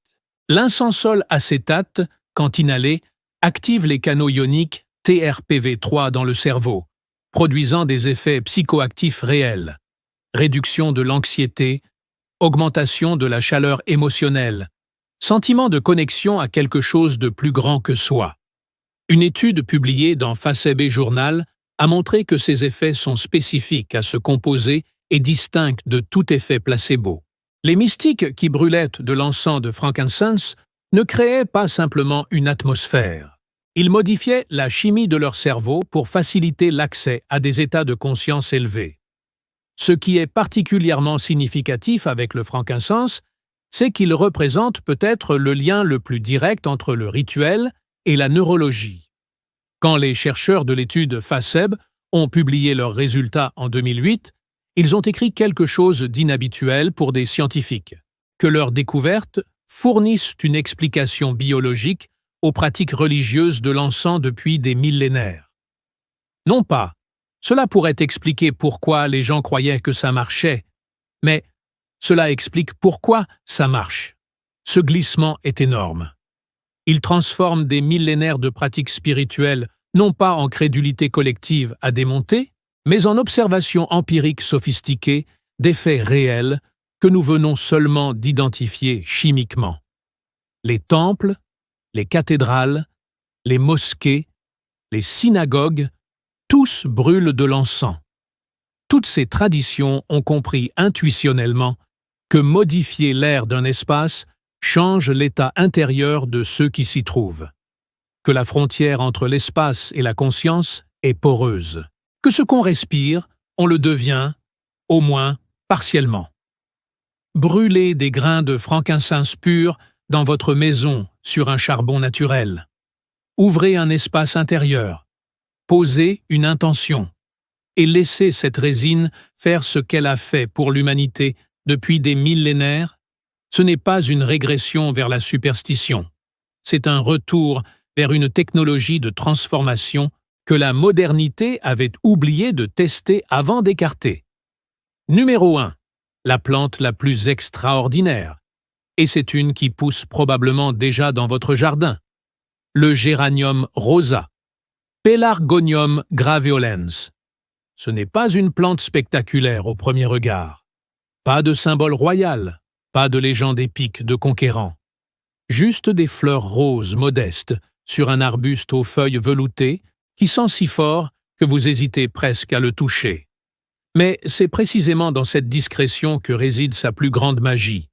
L'incensol acétate, quand inhalé, active les canaux ioniques TRPV3 dans le cerveau, produisant des effets psychoactifs réels. Réduction de l'anxiété, augmentation de la chaleur émotionnelle, sentiment de connexion à quelque chose de plus grand que soi. Une étude publiée dans FACEB Journal a montré que ces effets sont spécifiques à ce composé et distincts de tout effet placebo. Les mystiques qui brûlaient de l'encens de frankincense ne créaient pas simplement une atmosphère. Ils modifiaient la chimie de leur cerveau pour faciliter l'accès à des états de conscience élevés. Ce qui est particulièrement significatif avec le frankincense, c'est qu'il représente peut-être le lien le plus direct entre le rituel et la neurologie. Quand les chercheurs de l'étude FACEB ont publié leurs résultats en 2008, ils ont écrit quelque chose d'inhabituel pour des scientifiques, que leurs découvertes fournissent une explication biologique aux pratiques religieuses de l'encens depuis des millénaires. Non pas, cela pourrait expliquer pourquoi les gens croyaient que ça marchait, mais cela explique pourquoi ça marche. Ce glissement est énorme. Il transforme des millénaires de pratiques spirituelles non pas en crédulité collective à démonter, mais en observation empirique sophistiquée des faits réels que nous venons seulement d'identifier chimiquement. Les temples, les cathédrales, les mosquées, les synagogues, tous brûlent de l'encens. Toutes ces traditions ont compris intuitionnellement que modifier l'air d'un espace change l'état intérieur de ceux qui s'y trouvent, que la frontière entre l'espace et la conscience est poreuse, que ce qu'on respire, on le devient, au moins partiellement. Brûlez des grains de frankincense pur dans votre maison sur un charbon naturel. Ouvrez un espace intérieur. Posez une intention. Et laissez cette résine faire ce qu'elle a fait pour l'humanité depuis des millénaires, ce n'est pas une régression vers la superstition. C'est un retour vers une technologie de transformation que la modernité avait oublié de tester avant d'écarter. Numéro 1. La plante la plus extraordinaire. Et c'est une qui pousse probablement déjà dans votre jardin. Le géranium rosa. Pelargonium graveolens. Ce n'est pas une plante spectaculaire au premier regard. Pas de symbole royal, pas de légende épique de conquérant. Juste des fleurs roses modestes sur un arbuste aux feuilles veloutées qui sent si fort que vous hésitez presque à le toucher. Mais c'est précisément dans cette discrétion que réside sa plus grande magie.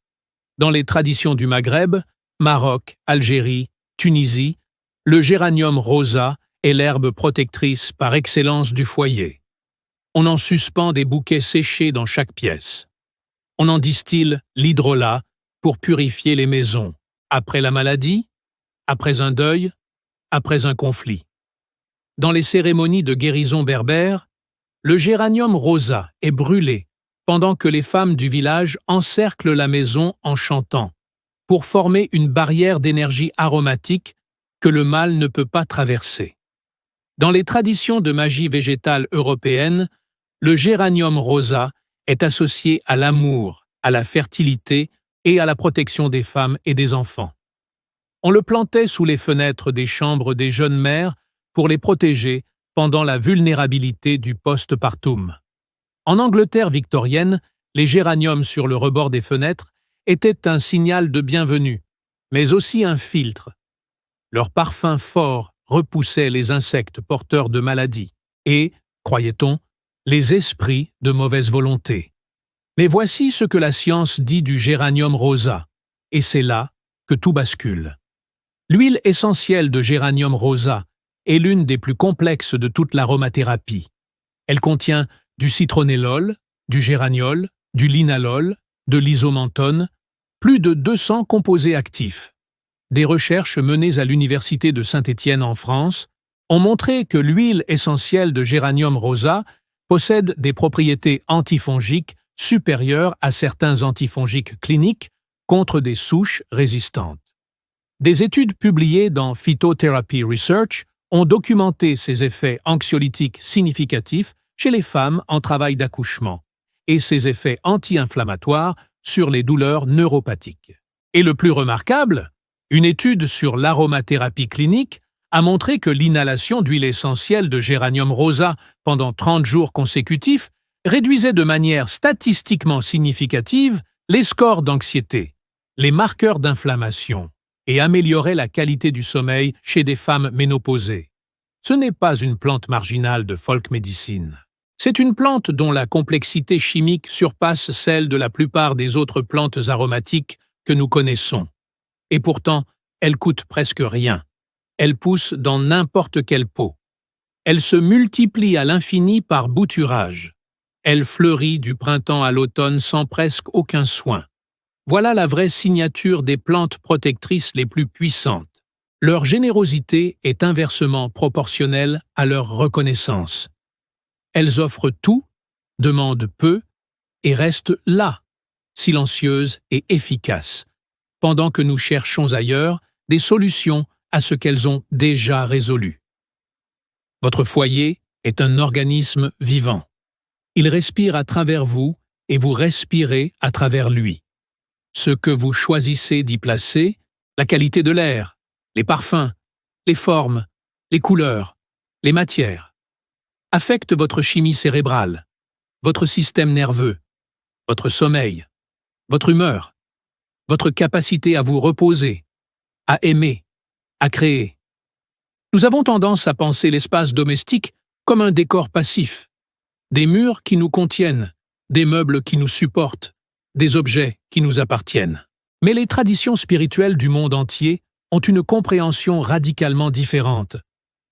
Dans les traditions du Maghreb, Maroc, Algérie, Tunisie, le géranium rosa est l'herbe protectrice par excellence du foyer. On en suspend des bouquets séchés dans chaque pièce. On en distille l'hydrolat pour purifier les maisons, après la maladie, après un deuil, après un conflit. Dans les cérémonies de guérison berbère, le géranium rosa est brûlé pendant que les femmes du village encerclent la maison en chantant, pour former une barrière d'énergie aromatique que le mal ne peut pas traverser. Dans les traditions de magie végétale européenne, le géranium rosa est associé à l'amour, à la fertilité et à la protection des femmes et des enfants. On le plantait sous les fenêtres des chambres des jeunes mères pour les protéger pendant la vulnérabilité du postpartum. En Angleterre victorienne, les géraniums sur le rebord des fenêtres étaient un signal de bienvenue, mais aussi un filtre. Leur parfum fort repoussait les insectes porteurs de maladies et, croyait-on, les esprits de mauvaise volonté. Mais voici ce que la science dit du géranium rosa, et c'est là que tout bascule. L'huile essentielle de géranium rosa est l'une des plus complexes de toute l'aromathérapie. Elle contient du citronellol, du géraniol, du linalol, de l'isomantone, plus de 200 composés actifs. Des recherches menées à l'Université de Saint-Étienne en France ont montré que l'huile essentielle de géranium rosa possède des propriétés antifongiques supérieures à certains antifongiques cliniques contre des souches résistantes. Des études publiées dans Phytotherapy Research ont documenté ces effets anxiolytiques significatifs chez les femmes en travail d'accouchement et ses effets anti-inflammatoires sur les douleurs neuropathiques. Et le plus remarquable, une étude sur l'aromathérapie clinique a montré que l'inhalation d'huile essentielle de géranium rosa pendant 30 jours consécutifs réduisait de manière statistiquement significative les scores d'anxiété, les marqueurs d'inflammation et améliorait la qualité du sommeil chez des femmes ménopausées. Ce n'est pas une plante marginale de folk médecine. C'est une plante dont la complexité chimique surpasse celle de la plupart des autres plantes aromatiques que nous connaissons. Et pourtant, elle coûte presque rien. Elle pousse dans n'importe quelle pot. Elle se multiplie à l'infini par bouturage. Elle fleurit du printemps à l'automne sans presque aucun soin. Voilà la vraie signature des plantes protectrices les plus puissantes. Leur générosité est inversement proportionnelle à leur reconnaissance. Elles offrent tout, demandent peu et restent là, silencieuses et efficaces, pendant que nous cherchons ailleurs des solutions à ce qu'elles ont déjà résolu. Votre foyer est un organisme vivant. Il respire à travers vous et vous respirez à travers lui. Ce que vous choisissez d'y placer, la qualité de l'air, les parfums, les formes, les couleurs, les matières, affecte votre chimie cérébrale, votre système nerveux, votre sommeil, votre humeur, votre capacité à vous reposer, à aimer, à créer. Nous avons tendance à penser l'espace domestique comme un décor passif, des murs qui nous contiennent, des meubles qui nous supportent, des objets qui nous appartiennent. Mais les traditions spirituelles du monde entier ont une compréhension radicalement différente.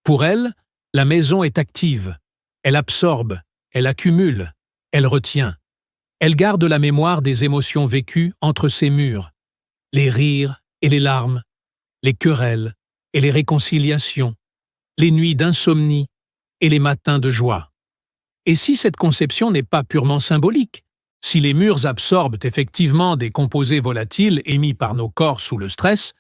Pour elles, la maison est active, elle absorbe, elle accumule, elle retient. Elle garde la mémoire des émotions vécues entre ses murs, les rires et les larmes, les querelles et les réconciliations, les nuits d'insomnie et les matins de joie. Et si cette conception n'est pas purement symbolique, Si les murs absorbent effectivement des composés volatiles émis par nos corps sous le stress,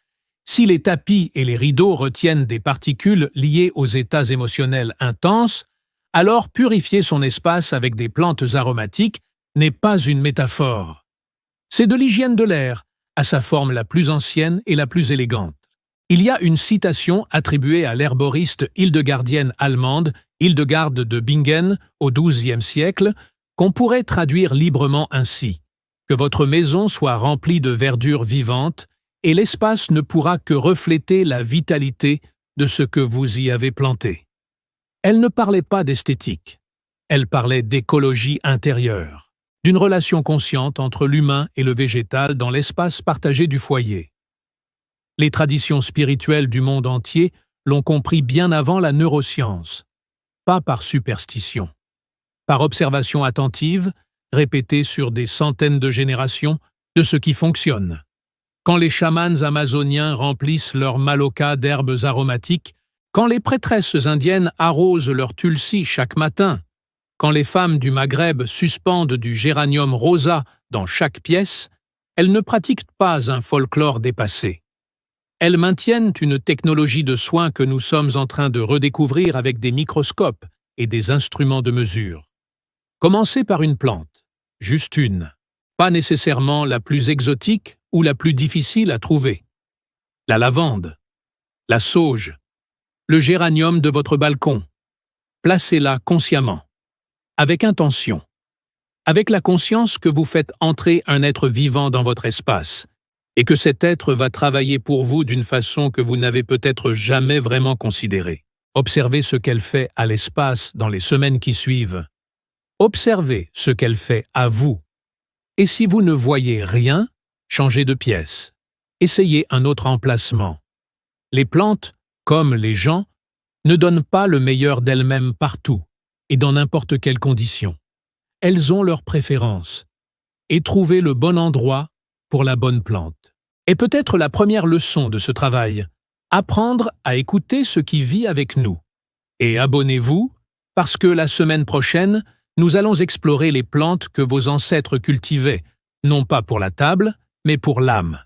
si les tapis et les rideaux retiennent des particules liées aux états émotionnels intenses, alors purifier son espace avec des plantes aromatiques n'est pas une métaphore. C'est de l'hygiène de l'air, à sa forme la plus ancienne et la plus élégante. Il y a une citation attribuée à l'herboriste hildegardienne allemande Hildegard de Bingen au XIIe siècle qu'on pourrait traduire librement ainsi: que votre maison soit remplie de verdure vivante et l'espace ne pourra que refléter la vitalité de ce que vous y avez planté. Elle ne parlait pas d'esthétique, elle parlait d'écologie intérieure, d'une relation consciente entre l'humain et le végétal dans l'espace partagé du foyer. Les traditions spirituelles du monde entier l'ont compris bien avant la neuroscience, pas par superstition. Par observation attentive, répétée sur des centaines de générations, de ce qui fonctionne. Quand les chamans amazoniens remplissent leurs malokas d'herbes aromatiques, quand les prêtresses indiennes arrosent leur tulsi chaque matin, quand les femmes du Maghreb suspendent du géranium rosa dans chaque pièce, elles ne pratiquent pas un folklore dépassé. Elles maintiennent une technologie de soins que nous sommes en train de redécouvrir avec des microscopes et des instruments de mesure. Commencez par une plante, juste une, pas nécessairement la plus exotique ou la plus difficile à trouver. La lavande, la sauge, le géranium de votre balcon. Placez-la consciemment, avec intention, avec la conscience que vous faites entrer un être vivant dans votre espace et que cet être va travailler pour vous d'une façon que vous n'avez peut-être jamais vraiment considérée. Observez ce qu'elle fait à l'espace dans les semaines qui suivent. Observez ce qu'elle fait à vous. Et si vous ne voyez rien, changez de pièce. Essayez un autre emplacement. Les plantes, comme les gens, ne donnent pas le meilleur d'elles-mêmes partout et dans n'importe quelle condition. Elles ont leurs préférences. Et trouvez le bon endroit pour la bonne plante. Et peut-être la première leçon de ce travail, apprendre à écouter ce qui vit avec nous. Et abonnez-vous, parce que la semaine prochaine, nous allons explorer les plantes que vos ancêtres cultivaient, non pas pour la table, mais pour l'âme.